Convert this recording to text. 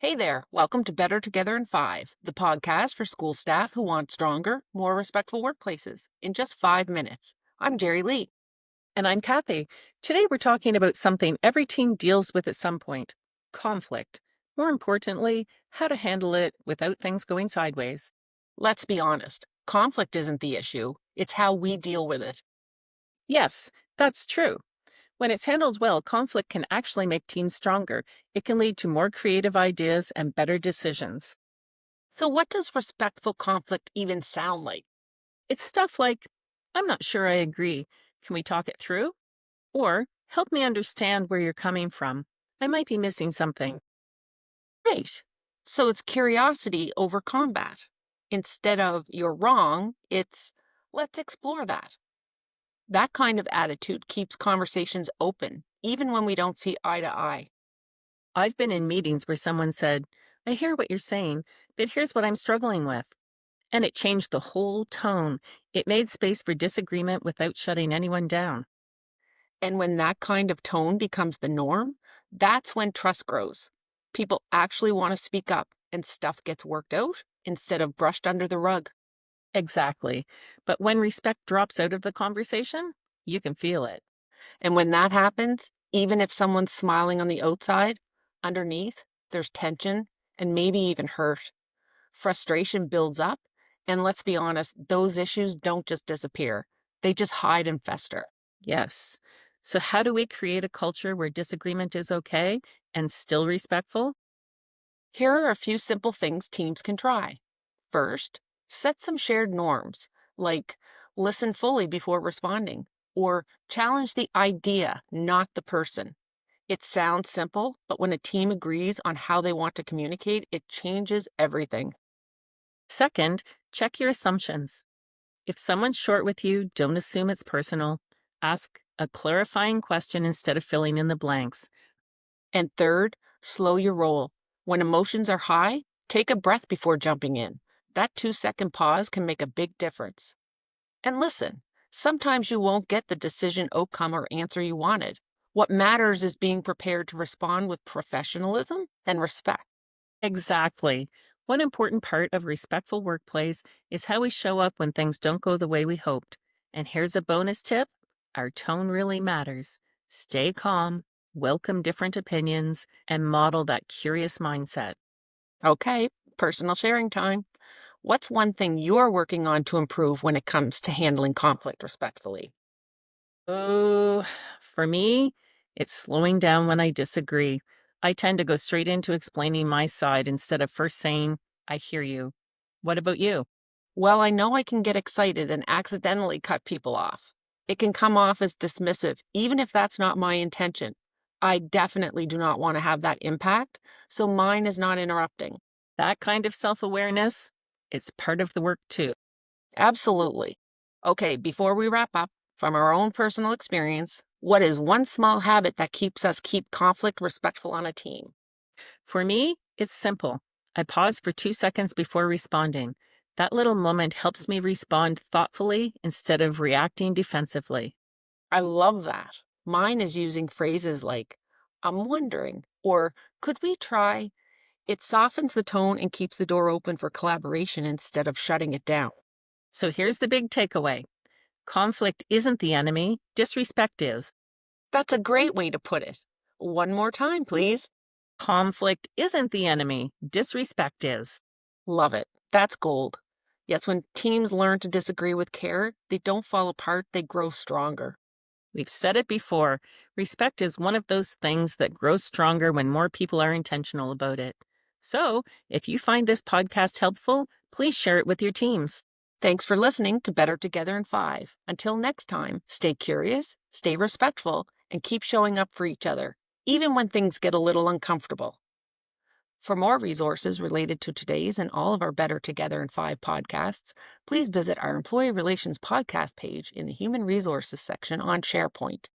Hey there, welcome to Better Together in 5, the podcast for school staff who want stronger, more respectful workplaces in just 5 minutes. I'm Jerry Lee. And I'm Kathy. Today we're talking about something every team deals with at some point: conflict. More importantly, how to handle it without things going sideways. Let's be honest, conflict isn't the issue, it's how we deal with it. Yes, that's true. When it's handled well, conflict can actually make teams stronger. It can lead to more creative ideas and better decisions. So, what does respectful conflict even sound like? It's stuff like, "I'm not sure I agree. Can we talk it through?" Or, "Help me understand where you're coming from. I might be missing something." Right. So, it's curiosity over combat. Instead of you're wrong, it's let's explore that. That kind of attitude keeps conversations open, even when we don't see eye to eye. I've been in meetings where someone said, "I hear what you're saying, but here's what I'm struggling with." And it changed the whole tone. It made space for disagreement without shutting anyone down. And when that kind of tone becomes the norm, that's when trust grows. People actually want to speak up and stuff gets worked out instead of brushed under the rug. Exactly. But when respect drops out of the conversation, you can feel it. And when that happens, even if someone's smiling on the outside, underneath, there's tension and maybe even hurt. Frustration builds up. And let's be honest, those issues don't just disappear, they just hide and fester. Yes. So, how do we create a culture where disagreement is okay and still respectful? Here are a few simple things teams can try. First, set some shared norms, like listen fully before responding, or challenge the idea, not the person. It sounds simple, but when a team agrees on how they want to communicate, it changes everything. Second, check your assumptions. If someone's short with you, don't assume it's personal. Ask a clarifying question instead of filling in the blanks. And third, slow your roll. When emotions are high, take a breath before jumping in. That 2-second pause can make a big difference. And listen, sometimes you won't get the decision outcome or answer you wanted. What matters is being prepared to respond with professionalism and respect. Exactly. One important part of respectful workplace is how we show up when things don't go the way we hoped. And here's a bonus tip: our tone really matters. Stay calm, welcome different opinions, and model that curious mindset. Okay, personal sharing time. What's one thing you're working on to improve when it comes to handling conflict respectfully? Oh, for me, it's slowing down when I disagree. I tend to go straight into explaining my side instead of first saying, "I hear you." What about you? Well, I know I can get excited and accidentally cut people off. It can come off as dismissive, even if that's not my intention. I definitely do not want to have that impact, so mine is not interrupting. That kind of self awareness is part of the work too. Absolutely. Okay, before we wrap up, from our own personal experience, what is one small habit that keeps us keep conflict respectful on a team? For me, it's simple. I pause for 2 seconds before responding. That little moment helps me respond thoughtfully instead of reacting defensively. I love that. Mine is using phrases like, I'm wondering, or could we try? It softens the tone and keeps the door open for collaboration instead of shutting it down. So here's the big takeaway: conflict isn't the enemy, disrespect is. That's a great way to put it. One more time, please. Conflict isn't the enemy, disrespect is. Love it. That's gold. Yes, when teams learn to disagree with care, they don't fall apart, they grow stronger. We've said it before: respect is one of those things that grows stronger when more people are intentional about it. So, if you find this podcast helpful, please share it with your teams. Thanks for listening to Better Together in 5. Until next time, stay curious, stay respectful, and keep showing up for each other, even when things get a little uncomfortable. For more resources related to today's and all of our Better Together in 5 podcasts, please visit our Employee Relations podcast page in the Human Resources section on SharePoint.